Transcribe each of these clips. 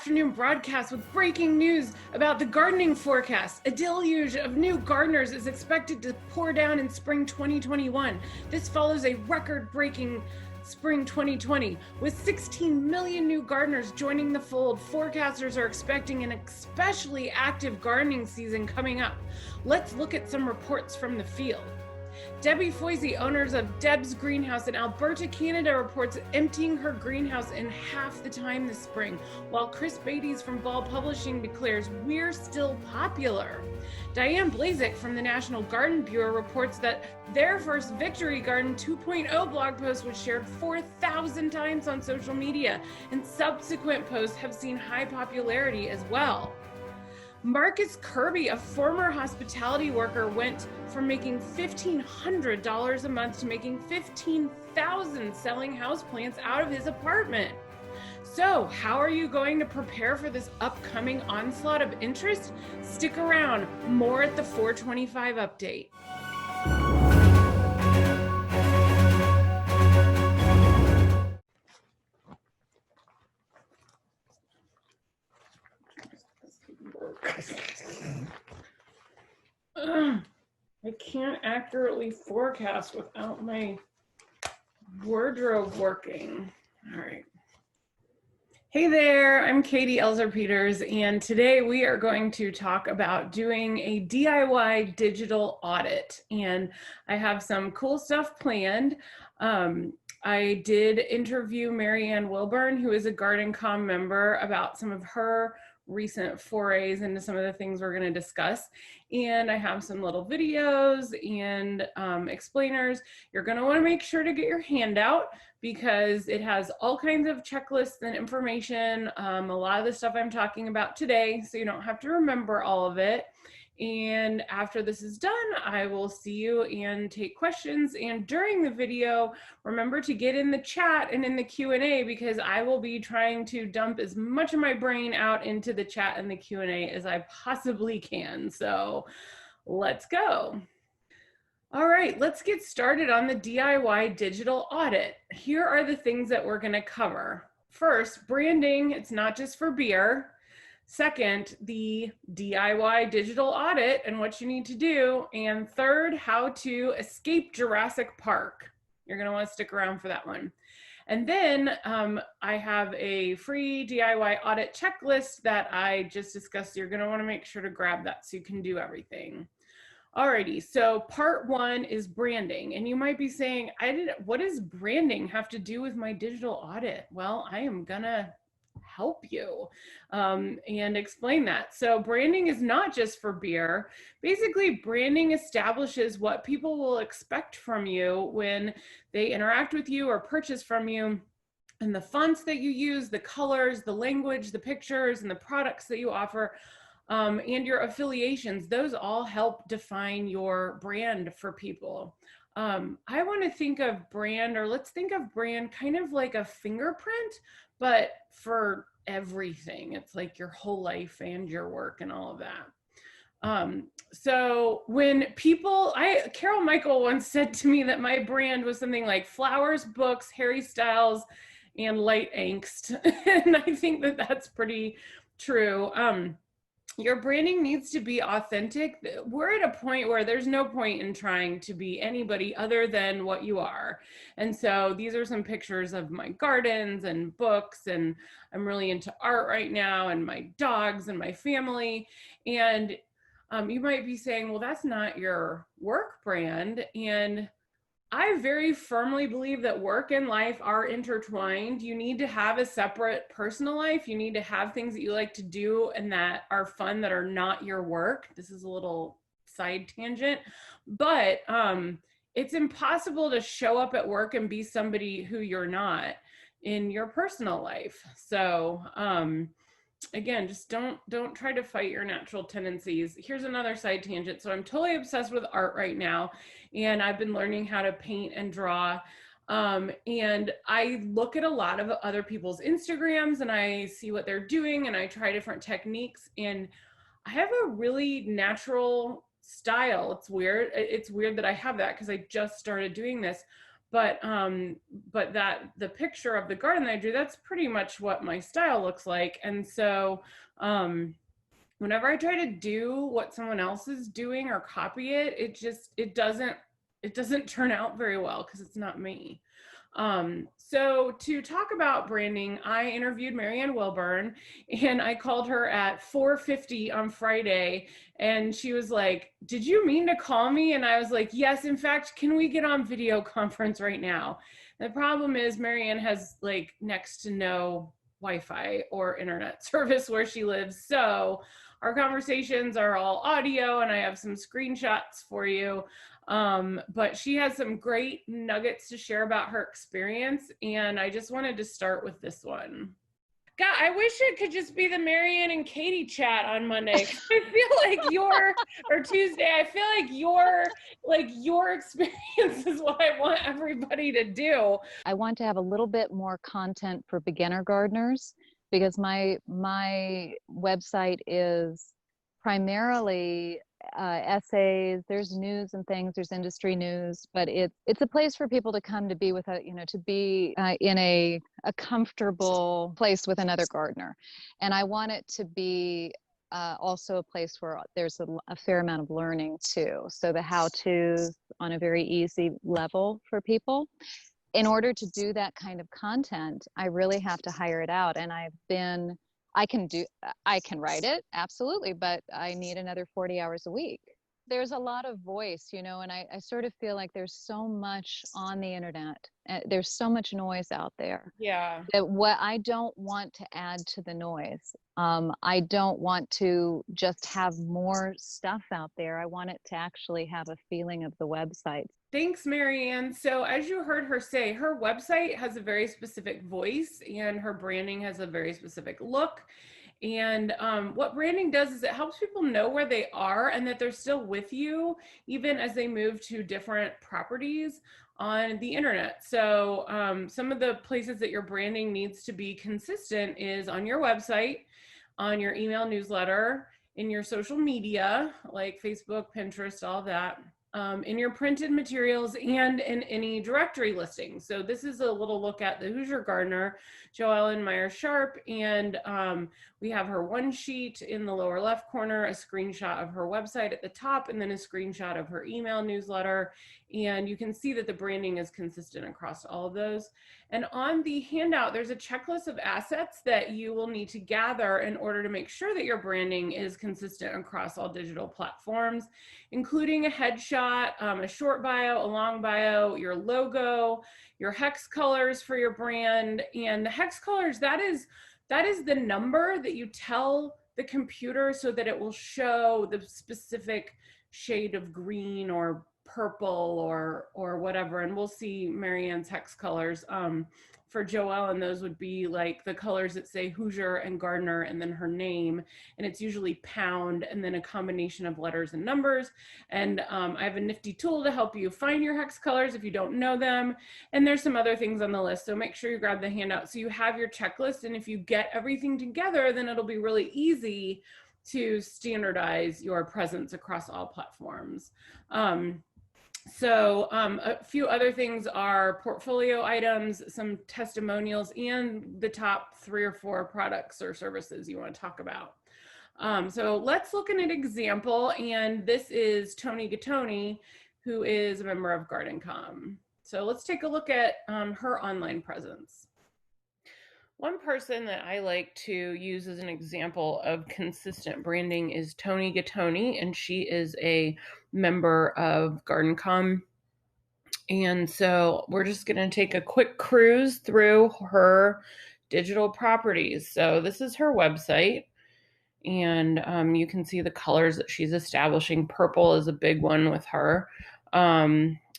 afternoon broadcast with breaking news about the gardening forecast. A deluge of new gardeners is expected to pour down in spring 2021. This follows a record-breaking spring 2020. With 16 million new gardeners joining the fold, forecasters are expecting an especially active gardening season coming up. Let's look at some reports from the field. Debbie Foisey, owners of Deb's Greenhouse in Alberta, Canada, reports emptying her greenhouse in half the time this spring, while Chris Beatties from Ball Publishing declares we're still popular. Diane Blazek from the National Garden Bureau reports that their first Victory Garden 2.0 blog post was shared 4,000 times on social media, and subsequent posts have seen high popularity as well. Marcus Kirby, a former hospitality worker, went from making $1,500 a month to making $15,000 selling houseplants out of his apartment. So, how are you going to prepare for this upcoming onslaught of interest? Stick around, more at the 425 update. I can't accurately forecast without my wardrobe working. All right. Hey there, I'm Katie Elzer-Peters, and today we are going to talk about doing a DIY digital audit. And I have some cool stuff planned. I did interview Marianne Wilburn, who is a GardenComm member, about some of her recent forays into some of the things we're going to discuss. And I have some little videos and explainers. You're going to want to make sure to get your handout because it has all kinds of checklists and information, a lot of the stuff I'm talking about today, so you don't have to remember all of it. And after this is done, I will see you and take questions. And during the video, remember to get in the chat and in the Q&A because I will be trying to dump as much of my brain out into the chat and the Q&A as I possibly can. So let's go. All right, let's get started on the DIY digital audit. Here are the things that we're going to cover. First, branding. It's not just for beer. Second, the DIY digital audit and what you need to do. And third, how to escape Jurassic Park. You're going to want to stick around for that one. And then I have a free DIY audit checklist that I just discussed. You're going to want to make sure to grab that so you can do everything. Alrighty, so part one is branding. And you might be saying, what does branding have to do with my digital audit? Well, I am going to help you and explain that. So branding is not just for beer. Basically, branding establishes what people will expect from you when they interact with you or purchase from you, and the fonts that you use, the colors, the language, the pictures, and the products that you offer, and your affiliations. Those all help define your brand for people. I want to think of brand, or let's think of brand kind of like a fingerprint, but for everything. It's like your whole life and your work and all of that. So when people, Carol Michael once said to me that my brand was something like flowers, books, Harry Styles, and light angst. And I think that that's pretty true. Your branding needs to be authentic. We're at a point where there's no point in trying to be anybody other than what you are. And so these are some pictures of my gardens and books, and I'm really into art right now, and my dogs and my family. And you might be saying, well, that's not your work brand. And I very firmly believe that work and life are intertwined. You need to have a separate personal life. You need to have things that you like to do and that are fun, that are not your work. This is a little side tangent, but it's impossible to show up at work and be somebody who you're not in your personal life. So again, just don't try to fight your natural tendencies. Here's another side tangent. So I'm totally obsessed with art right now, and I've been learning how to paint and draw. And I look at a lot of other people's Instagrams and I see what they're doing, and I try different techniques, and I have a really natural style. It's weird. It's weird that I have that because I just started doing this, but that the picture of the garden that I drew, that's pretty much what my style looks like. And so whenever I try to do what someone else is doing or copy it, it doesn't turn out very well because it's not me. So to talk about branding, I interviewed Marianne Wilburn, and I called her at 4:50 on Friday, and she was like, "Did you mean to call me?" And I was like, "Yes, in fact, can we get on video conference right now?" The problem is Marianne has like next to no Wi-Fi or internet service where she lives. So our conversations are all audio, and I have some screenshots for you. But she has some great nuggets to share about her experience, and I just wanted to start with this one. God, I wish it could just be the Marianne and Katie chat on Monday. I feel like or Tuesday, I feel like your experience is what I want everybody to do. I want to have a little bit more content for beginner gardeners because my website is primarily essays. There's news and things, there's industry news, but it's a place for people to come to be with to be in a comfortable place with another gardener. And I want it to be also a place where there's a fair amount of learning too. So the how-tos on a very easy level for people. In order to do that kind of content, I really have to hire it out. And I can write it, absolutely, but I need another 40 hours a week. There's a lot of voice, and I sort of feel like there's so much on the internet. There's so much noise out there. Yeah. That what I don't want to add to the noise. I don't want to just have more stuff out there. I want it to actually have a feeling of the website. Thanks, Marianne. So as you heard her say, her website has a very specific voice and her branding has a very specific look. And what branding does is it helps people know where they are and that they're still with you, even as they move to different properties on the internet. So some of the places that your branding needs to be consistent is on your website, on your email newsletter, in your social media, like Facebook, Pinterest, all that. In your printed materials and in any directory listings. So this is a little look at the Hoosier Gardener, Joellen Meyer-Sharp, and we have her one sheet in the lower left corner, a screenshot of her website at the top, and then a screenshot of her email newsletter. And you can see that the branding is consistent across all of those. And on the handout, there's a checklist of assets that you will need to gather in order to make sure that your branding is consistent across all digital platforms, including a headshot, a short bio, a long bio, your logo, your hex colors for your brand. And the hex colors, that is the number that you tell the computer so that it will show the specific shade of green or purple or whatever. And we'll see Marianne's hex colors. For Joelle, those would be like the colors that say Hoosier and Gardener and then her name. And it's usually pound and then a combination of letters and numbers. And I have a nifty tool to help you find your hex colors if you don't know them. And there's some other things on the list. So make sure you grab the handout so you have your checklist. And if you get everything together, then it'll be really easy to standardize your presence across all platforms. So a few other things are portfolio items, some testimonials, and the top 3 or 4 products or services you want to talk about. So let's look at an example, and this is Toni Gattoni, who is a member of GardenComm. So let's take a look at her online presence. One person that I like to use as an example of consistent branding is Toni Gattoni, and she is a member of GardenComm. And so we're just going to take a quick cruise through her digital properties. So this is her website, and you can see the colors that she's establishing. Purple is a big one with her.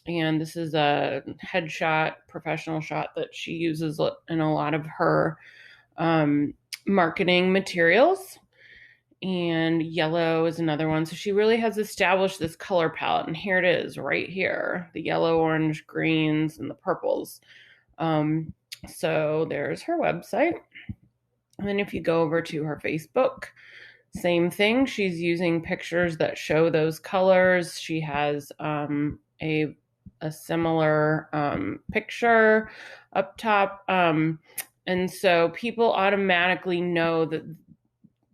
And this is a headshot, professional shot that she uses in a lot of her marketing materials. And yellow is another one. So she really has established this color palette. And here it is right here, the yellow, orange, greens, and the purples. So there's her website. And then if you go over to her Facebook, same thing. She's using pictures that show those colors. She has a a similar picture up top. And so people automatically know that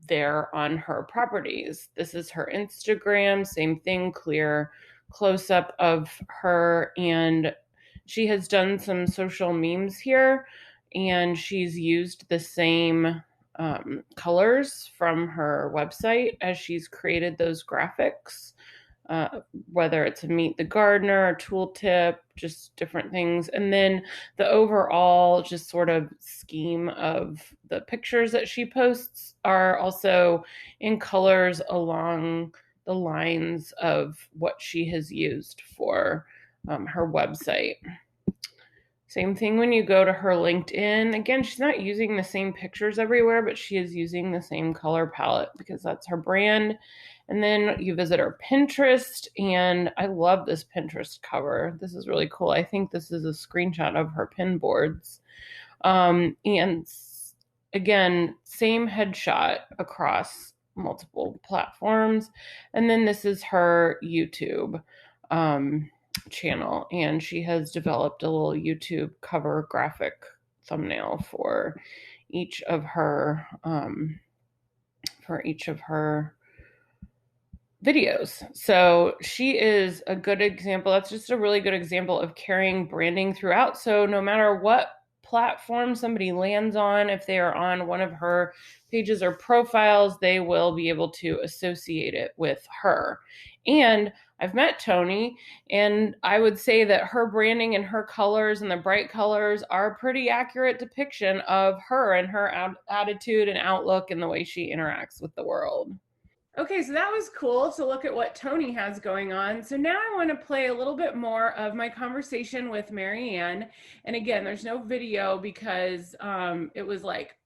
they're on her properties. This is her Instagram, same thing, clear close up of her. And she has done some social memes here, and she's used the same colors from her website as she's created those graphics, whether it's a Meet the Gardener, a tooltip, just different things. And then the overall just sort of scheme of the pictures that she posts are also in colors along the lines of what she has used for her website. Same thing when you go to her LinkedIn. Again, she's not using the same pictures everywhere, but she is using the same color palette because that's her brand. And then you visit her Pinterest, and I love this Pinterest cover. This is really cool. I think this is a screenshot of her pin boards. And again, same headshot across multiple platforms. And then this is her YouTube channel, and she has developed a little YouTube cover graphic thumbnail for each of her videos. So she is a good example. That's just a really good example of carrying branding throughout. So no matter what platform somebody lands on, if they are on one of her pages or profiles, they will be able to associate it with her. And I've met Tony, and I would say that her branding and her colors and the bright colors are a pretty accurate depiction of her and her attitude and outlook and the way she interacts with the world. Okay, so that was cool to look at what Tony has going on. So now I want to play a little bit more of my conversation with Marianne. And again, there's no video because it was like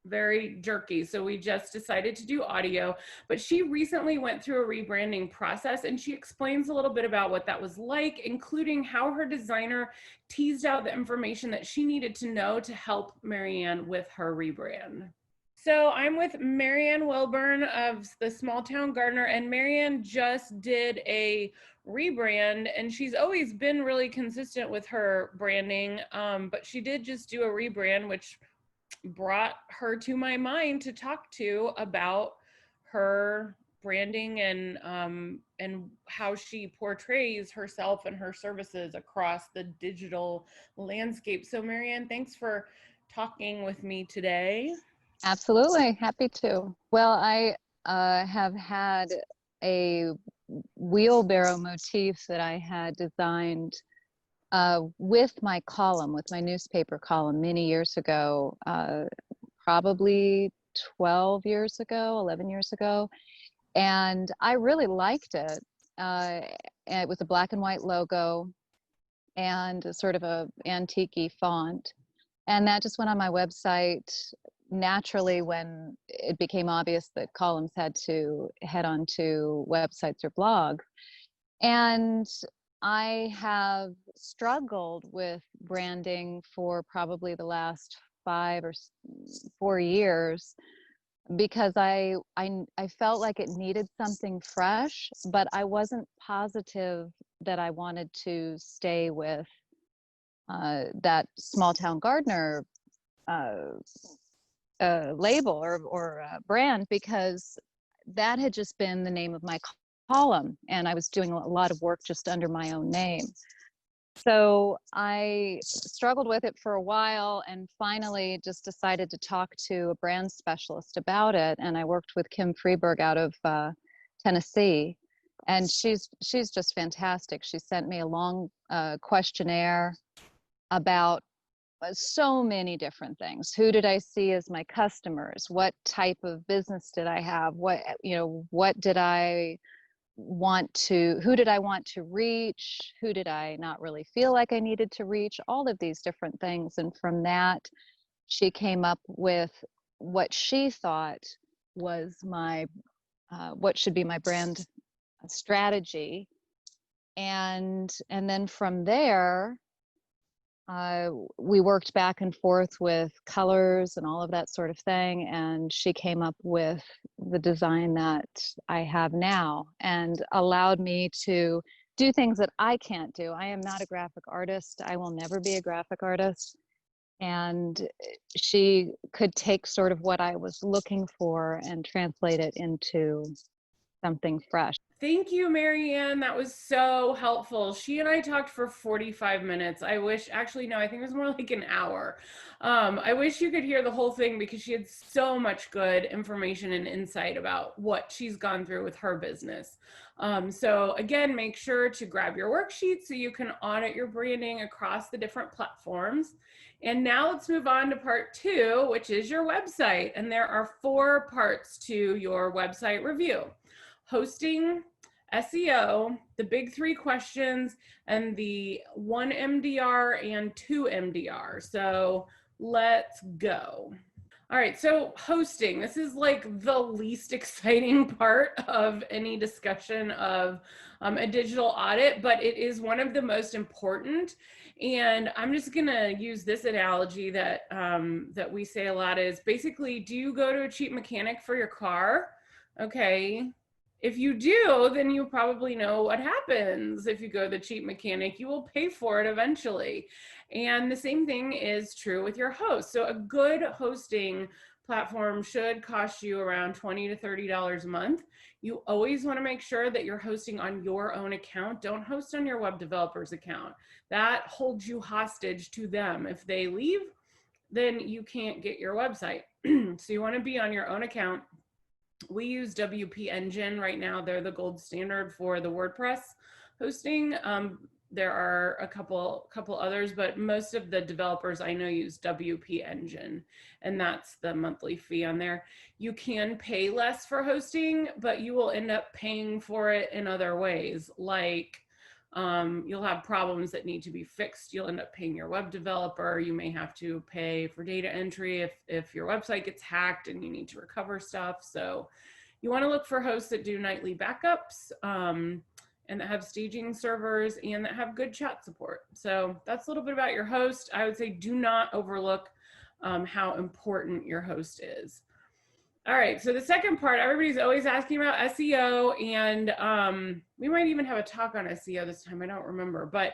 very jerky. So we just decided to do audio, but she recently went through a rebranding process, and she explains a little bit about what that was like, including how her designer teased out the information that she needed to know to help Marianne with her rebrand. So I'm with Marianne Wilburn of the Small Town Gardener, and Marianne just did a rebrand, and she's always been really consistent with her branding, but she did just do a rebrand, which brought her to my mind to talk to about her branding and how she portrays herself and her services across the digital landscape. So Marianne, thanks for talking with me today. Absolutely, happy to. Well, I have had a wheelbarrow motif that I had designed with my column, with my newspaper column many years ago, probably 12 years ago, 11 years ago. And I really liked it. It was a black and white logo and sort of a antique-y font. And that just went on my website naturally when it became obvious that columns had to head on to websites or blogs. And I have struggled with branding for probably the last 5 or 4 years because I felt like it needed something fresh, but I wasn't positive that I wanted to stay with that Small Town Gardener label or brand, because that had just been the name of my column, and I was doing a lot of work just under my own name. So I struggled with it for a while and finally just decided to talk to a brand specialist about it. And I worked with Kim Freeberg out of Tennessee, and she's just fantastic. She sent me a long questionnaire about so many different things. Who did I see as my customers? What type of business did I have? What did I want to, who did I want to reach? Who did I not really feel like I needed to reach? All of these different things. And from that, she came up with what she thought was my, what should be my brand strategy. And then from there, we worked back and forth with colors and all of that sort of thing, and she came up with the design that I have now and allowed me to do things that I can't do. I am not a graphic artist. I will never be a graphic artist. And she could take sort of what I was looking for and translate it into something fresh. Thank you, Marianne. That was so helpful. She and I talked for 45 minutes. I wish, actually, no, I think it was more like an hour. I wish you could hear the whole thing because she had so much good information and insight about what she's gone through with her business. So again, make sure to grab your worksheet so you can audit your branding across the different platforms. And now let's move on to part 2, which is your website. And there are 4 parts to your website review: hosting, SEO, the big 3 questions, and the 1 MDR and 2 MDR. So let's go. All right, so hosting, this is like the least exciting part of any discussion of a digital audit, but it is one of the most important. And I'm just gonna use this analogy that, that we say a lot is basically, do you go to a cheap mechanic for your car? Okay. If you do, then you probably know what happens. If you go to the cheap mechanic, you will pay for it eventually. And the same thing is true with your host. So a good hosting platform should cost you around $20 to $30 a month. You always want to make sure that you're hosting on your own account. Don't host on your web developer's account. That holds you hostage to them. If they leave, then you can't get your website. So you want to be on your own account. We use WP Engine right now. They're the gold standard for the WordPress hosting. There are a couple others, but most of the developers I know use WP Engine, and that's the monthly fee on there. You can pay less for hosting, but you will end up paying for it in other ways, like you'll have problems that need to be fixed. You'll end up paying your web developer. You may have to pay for data entry if your website gets hacked and you need to recover stuff. So you want to look for hosts that do nightly backups and that have staging servers and that have good chat support. So that's a little bit about your host. I would say do not overlook how important your host is. All right, so the second part, everybody's always asking about SEO, and we might even have a talk on SEO this time, I don't remember, but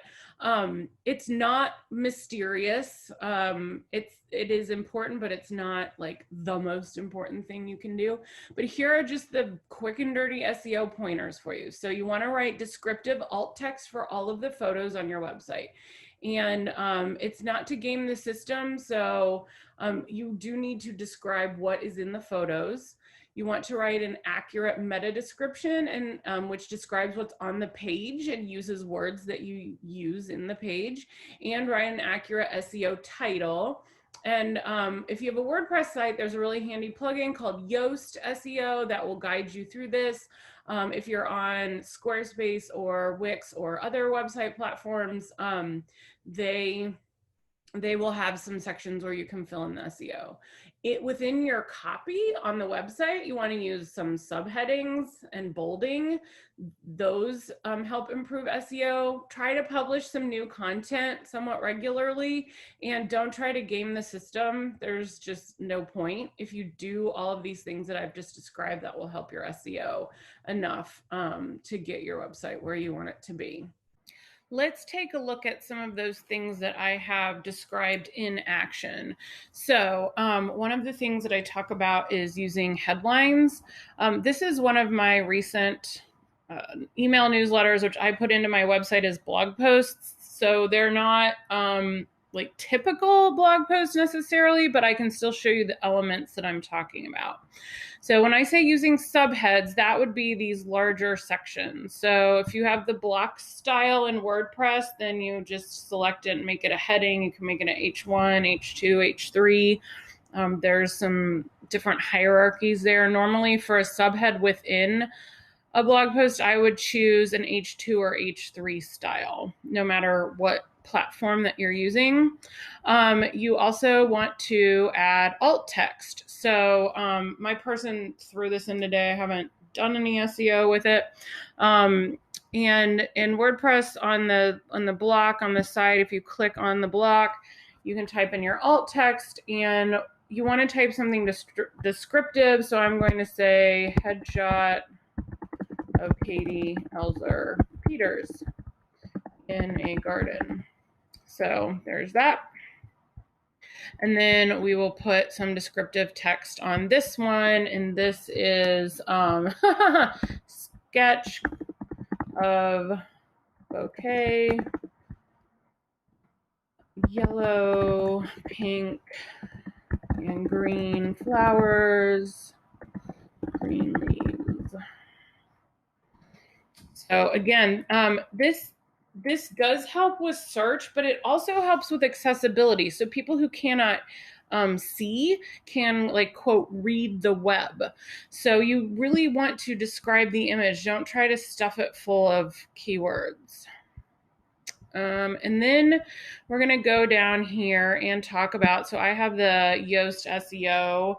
it's not mysterious. It is important, but it's not like the most important thing you can do. But here are just the quick and dirty SEO pointers for you. So you wanna write descriptive alt text for all of the photos on your website. And it's not to game the system, so you do need to describe what is in the photos. You want to write an accurate meta description, and which describes what's on the page and uses words that you use in the page, and write an accurate SEO title. And if you have a WordPress site, there's a really handy plugin called Yoast SEO that will guide you through this. If you're on Squarespace or Wix or other website platforms, they will have some sections where you can fill in the SEO. Within your copy on the website, you want to use some subheadings and bolding. Those help improve SEO. Try to publish some new content somewhat regularly, and don't try to game the system. There's just no point. If you do all of these things that I've just described, that will help your SEO enough to get your website where you want it to be. Let's take a look at some of those things that I have described in action. So one of the things that I talk about is using headlines. This is one of my recent email newsletters, which I put into my website as blog posts. So they're not like typical blog posts necessarily, but I can still show you the elements that I'm talking about. So when I say using subheads, that would be these larger sections. So if you have the block style in WordPress, then you just select it and make it a heading. You can make it an H1, H2, H3. There's some different hierarchies there. Normally for a subhead within a blog post, I would choose an H2 or H3 style, no matter what platform that you're using. You also want to add alt text. So my person threw this in today. I haven't done any SEO with it. And in WordPress on the block on the side, if you click on the block, you can type in your alt text, and you want to type something descriptive. So I'm going to say headshot of Katie Elzer-Peters. in a garden. So there's that. And then we will put some descriptive text on this one. And this is sketch of bouquet, yellow, pink, and green flowers, green leaves. So again, this does help with search, but it also helps with accessibility. So people who cannot see can, like, quote, read the web. So you really want to describe the image. Don't try to stuff it full of keywords. And then we're going to go down here and talk about, so I have the Yoast SEO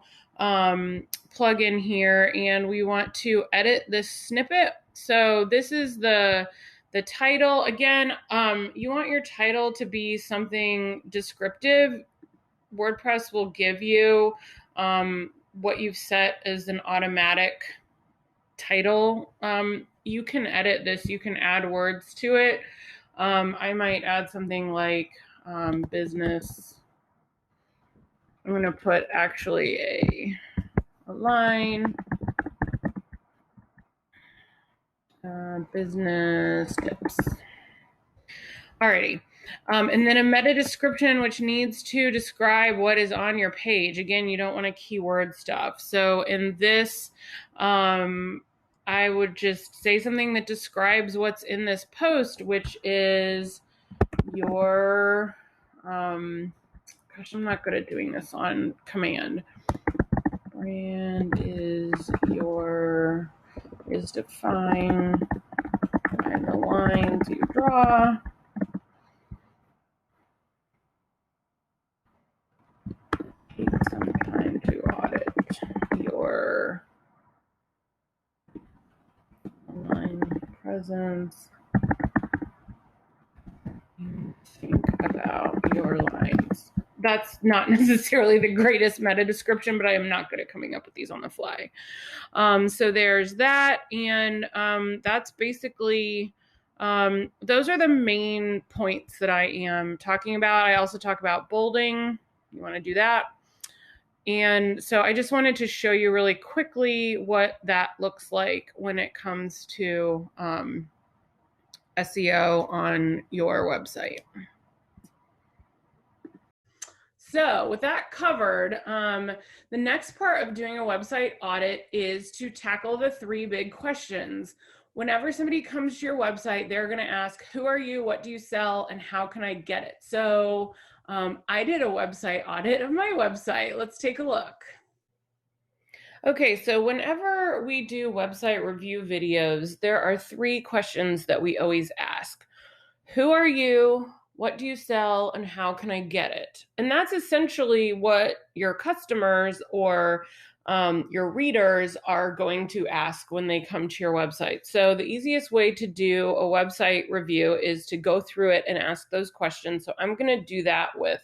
plugin here, and we want to edit this snippet. So this is the title. Again, you want your title to be something descriptive. WordPress will give you what you've set as an automatic title. You can edit this. You can add words to it. I might add something like business. I'm going to put actually a line. Business tips. Alrighty. And then a meta description, which needs to describe what is on your page. Again, you don't want to keyword stuff. So in this, I would just say something that describes what's in this post, which is your, gosh, I'm not good at doing this on command. Brand is defined by the lines you draw. Take some time to audit your online presence. Think about your lines. That's not necessarily the greatest meta description, but I am not good at coming up with these on the fly. So there's that, and that's basically, those are the main points that I am talking about. I also talk about bolding. You want to do that. And so I just wanted to show you really quickly what that looks like when it comes to SEO on your website. So with that covered, the next part of doing a website audit is to tackle the 3 big questions. Whenever somebody comes to your website, they're going to ask, who are you, what do you sell, and how can I get it? So I did a website audit of my website. Let's take a look. Okay, so whenever we do website review videos, there are 3 questions that we always ask. Who are you? What do you sell? And how can I get it? And that's essentially what your customers or your readers are going to ask when they come to your website. So the easiest way to do a website review is to go through it and ask those questions. So I'm going to do that with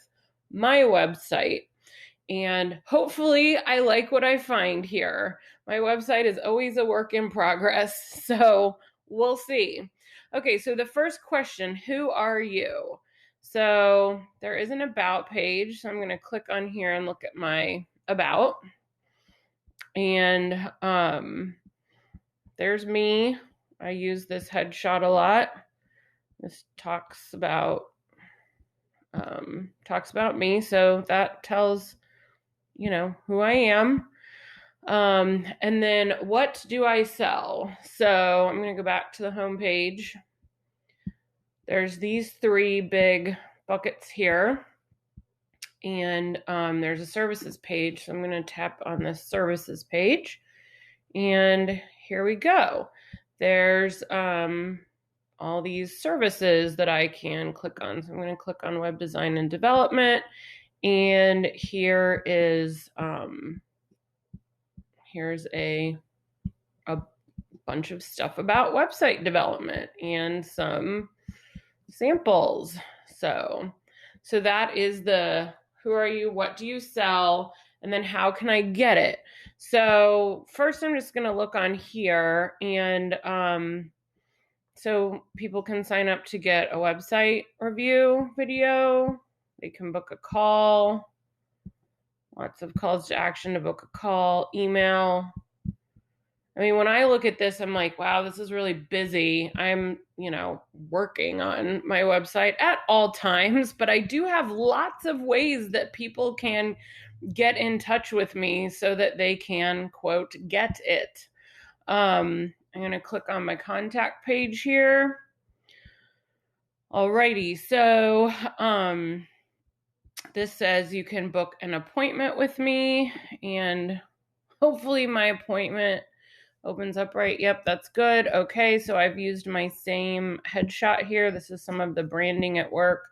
my website. And hopefully I like what I find here. My website is always a work in progress, so we'll see. Okay, so the first question, who are you? So there is an about page. So I'm going to click on here and look at my about. And there's me. I use this headshot a lot. This talks about me. So that tells, you know, who I am. And then what do I sell? So I'm going to go back to the home page. There's these 3 big buckets here. And there's a services page. So I'm going to tap on this services page. And here we go. There's all these services that I can click on. So I'm going to click on web design and development. And here is here's a bunch of stuff about website development and some samples. So that is the who are you, what do you sell, and then how can I get it? So first I'm just going to look on here and So people can sign up to get a website review video. They can book a call. Lots of calls to action to book a call, email. I mean, when I look at this, I'm like, wow, this is really busy. I'm, working on my website at all times, but I do have lots of ways that people can get in touch with me so that they can, quote, get it. I'm going to click on my contact page here. Alrighty, so this says you can book an appointment with me, and hopefully my appointment opens up right. Yep, that's good. Okay, so I've used my same headshot here. This is some of the branding at work.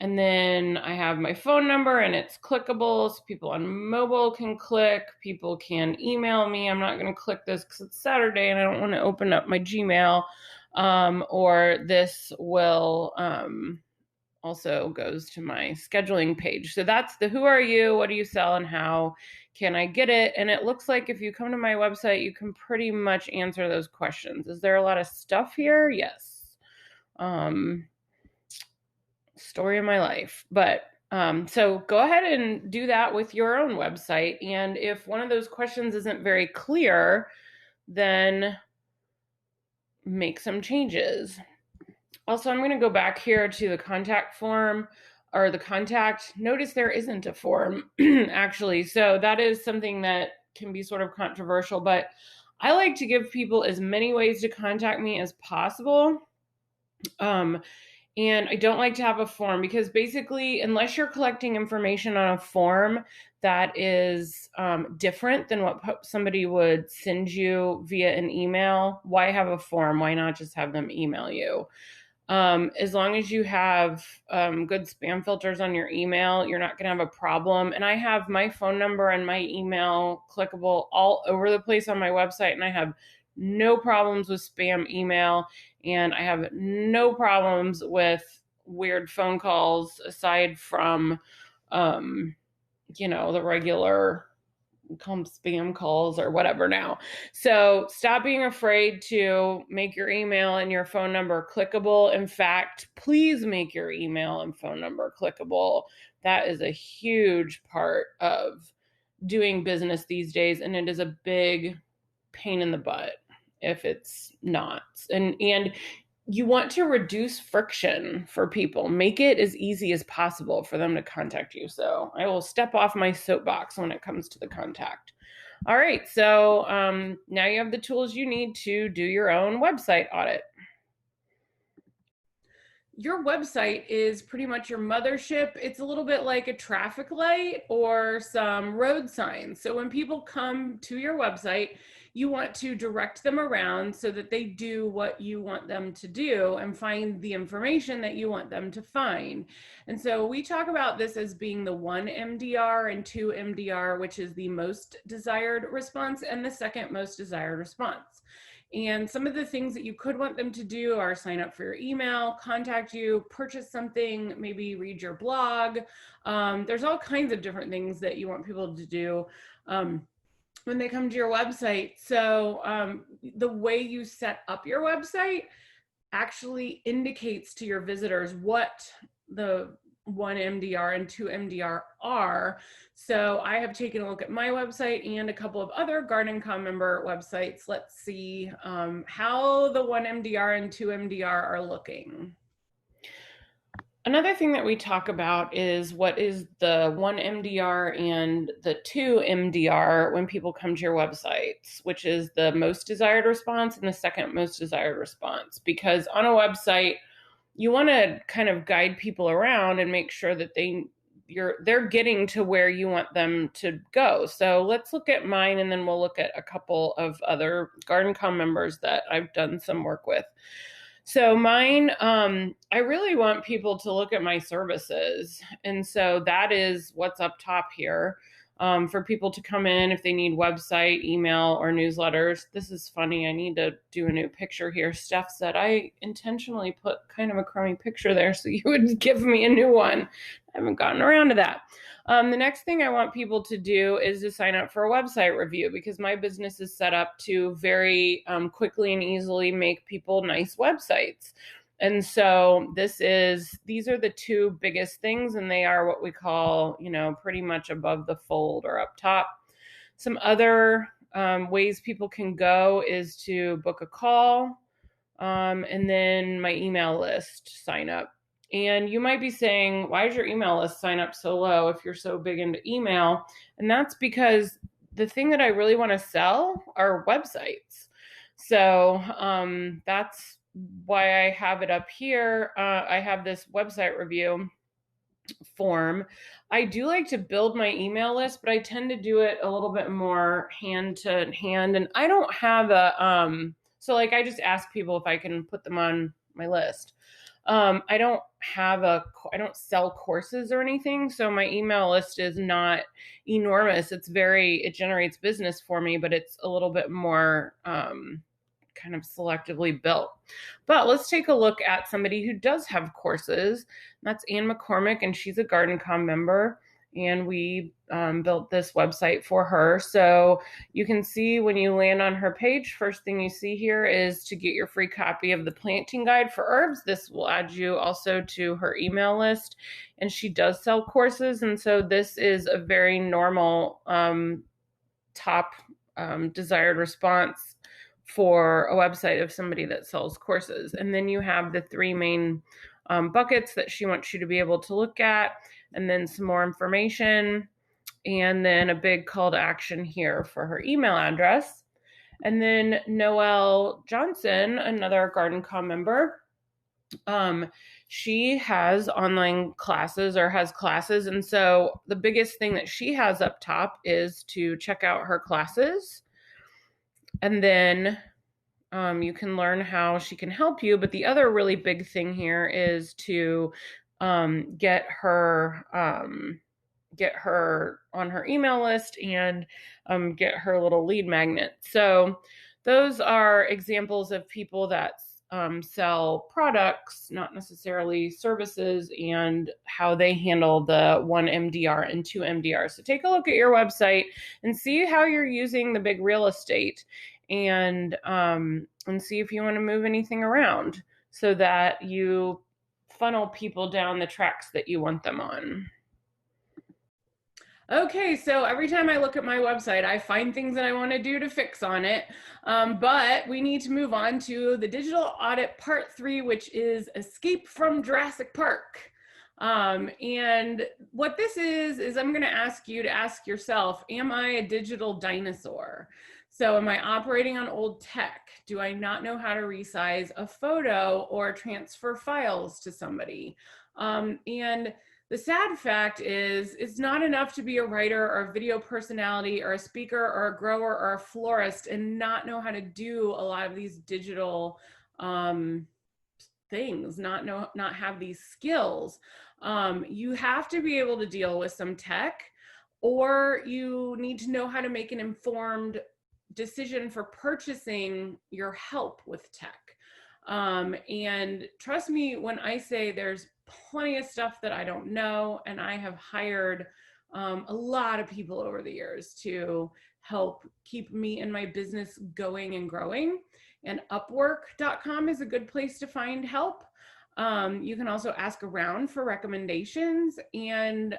And then I have my phone number, and it's clickable, so people on mobile can click. People can email me. I'm not going to click this because it's Saturday and I don't want to open up my Gmail. Or this will also goes to my scheduling page. So that's the who are you, what do you sell, and how can I get it? And it looks like if you come to my website, you can pretty much answer those questions. Is there a lot of stuff here? Yes. Story of my life. But so go ahead and do that with your own website. And if one of those questions isn't very clear, then make some changes. Also, I'm going to go back here to the contact form or the contact. Notice there isn't a form actually. So that is something that can be sort of controversial, but I like to give people as many ways to contact me as possible. And I don't like to have a form because basically, unless you're collecting information on a form that is different than what somebody would send you via an email, why have a form? Why not just have them email you? As long as you have good spam filters on your email, you're not going to have a problem. And I have my phone number and my email clickable all over the place on my website, and I have no problems with spam email, and I have no problems with weird phone calls aside from, the regular spam calls or whatever now. So stop being afraid to make your email and your phone number clickable. In fact, please make your email and phone number clickable. That is a huge part of doing business these days, and it is a big pain in the butt if it's not. And you want to reduce friction for people. Make it as easy as possible for them to contact you. So I will step off my soapbox when it comes to the contact. All right, so now you have the tools you need to do your own website audit. Your website is pretty much your mothership. It's a little bit like a traffic light or some road signs. So when people come to your website, you want to direct them around so that they do what you want them to do and find the information that you want them to find. And so we talk about this as being the 1 MDR and 2 MDR, which is the most desired response and the second most desired response. And some of the things that you could want them to do are sign up for your email, contact you, purchase something, maybe read your blog. There's all kinds of different things that you want people to do when they come to your website. So the way you set up your website actually indicates to your visitors what the 1 MDR and 2 MDR are. So I have taken a look at my website and a couple of other GardenComm member websites. Let's see how the 1 MDR and 2 MDR are looking. Another thing that we talk about is what is the 1 MDR and the 2 MDR when people come to your websites, which is the most desired response and the second most desired response. Because on a website, you want to kind of guide people around and make sure that they're getting to where you want them to go. So let's look at mine, and then we'll look at a couple of other GardenComm members that I've done some work with. So mine, I really want people to look at my services. And so that is what's up top here. for people to come in if they need website, email, or newsletters. This is funny. I need to do a new picture here. Steph said I intentionally put kind of a crummy picture there so you would give me a new one. I haven't gotten around to that. The next thing I want people to do is to sign up for a website review, because my business is set up to very quickly and easily make people nice websites. And so these are the two biggest things, and they are what we call, pretty much above the fold or up top. Some other ways people can go is to book a call, and then my email list sign up. And you might be saying, why is your email list sign up so low if you're so big into email? And that's because the thing that I really want to sell are websites. So that's why I have it up here. I have this website review form. I do like to build my email list, but I tend to do it a little bit more hand to hand. And I don't have so like I just ask people if I can put them on my list. I don't sell courses or anything. So my email list is not enormous. It generates business for me, but it's a little bit more, kind of selectively built. But let's take a look at somebody who does have courses. That's Ann McCormick, and she's a GardenComm member. And we built this website for her. So you can see when you land on her page, first thing you see here is to get your free copy of the planting guide for herbs. This will add you also to her email list. And she does sell courses. And so this is a very normal top desired response for a website of somebody that sells courses. And then you have the three main buckets that she wants you to be able to look at, and then some more information, and then a big call to action here for her email address. And then Noelle Johnson, another GardenComm member, she has online classes or has classes. And so the biggest thing that she has up top is to check out her classes. And then you can learn how she can help you. But the other really big thing here is to get her on her email list and get her little lead magnet. So those are examples of people that sell products, not necessarily services, and how they handle the 1 MDR and 2 MDR. So take a look at your website and see how you're using the big real estate, and see if you want to move anything around so that you funnel people down the tracks that you want them on. Okay, so every time I look at my website, I find things that I want to do to fix on it. But we need to move on to the digital audit part 3, which is Escape from Jurassic Park. And what this is I'm going to ask you to ask yourself, am I a digital dinosaur? So am I operating on old tech? Do I not know how to resize a photo or transfer files to somebody? And the sad fact is, it's not enough to be a writer or a video personality or a speaker or a grower or a florist and not know how to do a lot of these digital things, not have these skills. You have to be able to deal with some tech, or you need to know how to make an informed decision for purchasing your help with tech. And trust me when I say there's plenty of stuff that I don't know, and I have hired a lot of people over the years to help keep me and my business going and growing. And Upwork.com is a good place to find help. You can also ask around for recommendations. And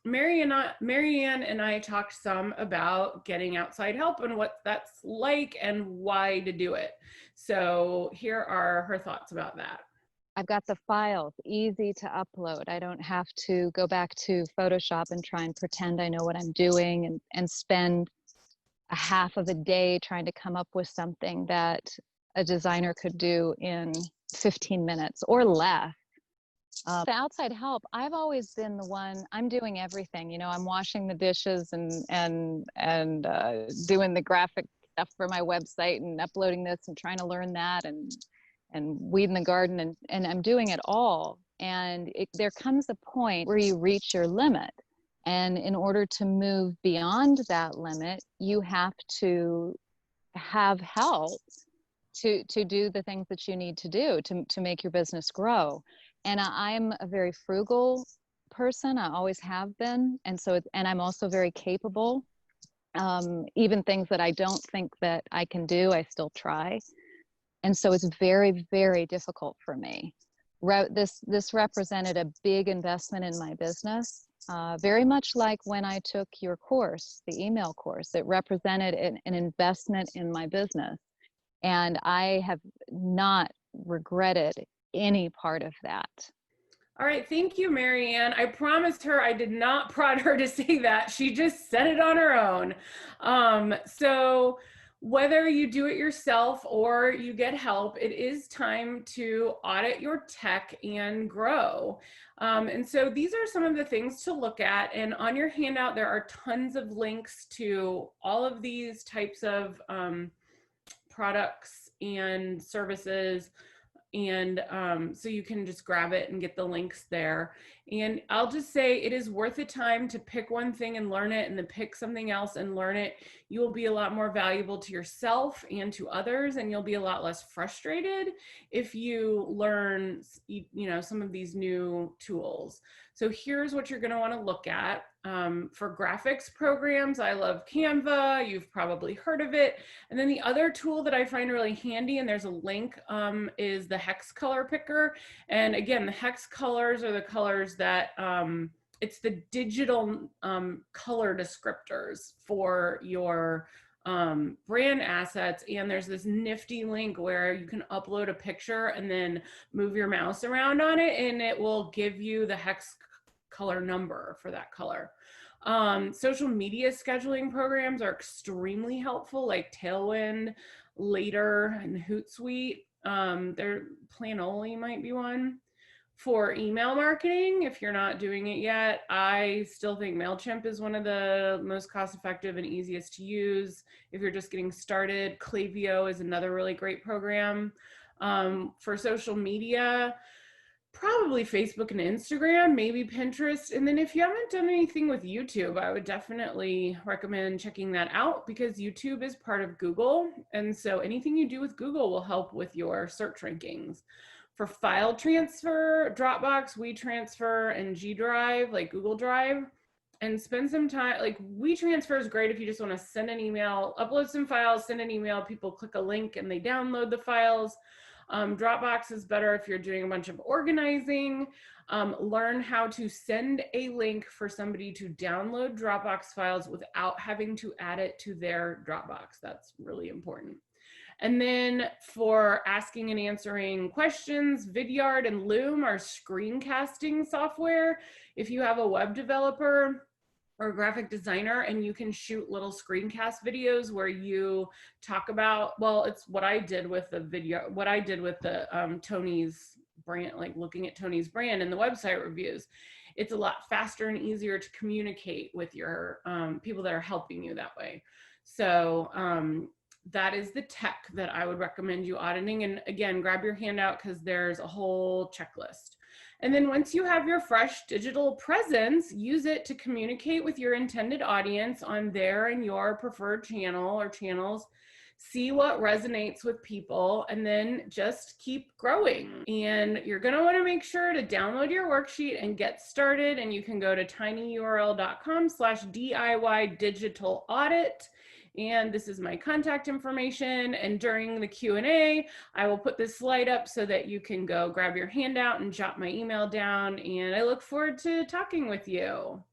Marianne and I talked some about getting outside help and what that's like and why to do it. So here are her thoughts about that. I've got the files easy to upload. I don't have to go back to Photoshop and try and pretend I know what I'm doing and spend a half of a day trying to come up with something that a designer could do in 15 minutes or less. The outside help, I've always been the one, I'm doing everything. You know, I'm washing the dishes and doing the graphic stuff for my website and uploading this and trying to learn that and weeding the garden and I'm doing it all. And there comes a point where you reach your limit And in order to move beyond that limit, you have to have help to do the things that you need to do to make your business grow. And I'm a very frugal person. I always have been. And so, and I'm also very capable. Even things that I don't think that I can do, I still try. And so it's very, very difficult for me. This represented a big investment in my business, very much like when I took your course, the email course. It represented an investment in my business. And I have not regretted any part of that. All right, thank you, Marianne. I promised her I did not prod her to say that. She just said it on her own. So whether you do it yourself or you get help, it is time to audit your tech and grow. And so these are some of the things to look at. And on your handout, there are tons of links to all of these types of products and services. And so you can just grab it and get the links there. And I'll just say it is worth the time to pick one thing and learn it, and then pick something else and learn it. You will be a lot more valuable to yourself and to others, and you'll be a lot less frustrated if you learn, you know, some of these new tools. So here's what you're going to want to look at. For graphics programs, I love Canva. You've probably heard of it. And then the other tool that I find really handy, and there's a link, is the hex color picker. And again, the hex colors are the colors that, it's the digital color descriptors for your brand assets. And there's this nifty link where you can upload a picture and then move your mouse around on it, and it will give you the hex color number for that color. Social media scheduling programs are extremely helpful, like Tailwind, Later, and Hootsuite. Their Planoly might be one. For email marketing, if you're not doing it yet, I still think MailChimp is one of the most cost-effective and easiest to use. If you're just getting started, Klaviyo is another really great program. For social media, probably Facebook and Instagram, maybe Pinterest. And then if you haven't done anything with YouTube, I would definitely recommend checking that out, because YouTube is part of Google. And so anything you do with Google will help with your search rankings. For file transfer, Dropbox, WeTransfer, and G Drive, like Google Drive. And spend some time, like WeTransfer is great if you just want to send an email, upload some files, send an email, people click a link and they download the files. Dropbox is better if you're doing a bunch of organizing. Learn how to send a link for somebody to download Dropbox files without having to add it to their Dropbox. That's really important. And then for asking and answering questions, Vidyard and Loom are screencasting software. If you have a web developer or a graphic designer and you can shoot little screencast videos where you talk about, well, it's what I did with the video, what I did with the Tony's brand, like looking at Tony's brand and the website reviews. It's a lot faster and easier to communicate with your people that are helping you that way. So that is the tech that I would recommend you auditing. And again, grab your handout because there's a whole checklist. And then once you have your fresh digital presence, use it to communicate with your intended audience on their and your preferred channel or channels. See what resonates with people, and then just keep growing. And you're going to want to make sure to download your worksheet and get started. And you can go to tinyurl.com/DIY digital audit. And this is my contact information. And during the Q&A, I will put this slide up so that you can go grab your handout and jot my email down. And I look forward to talking with you.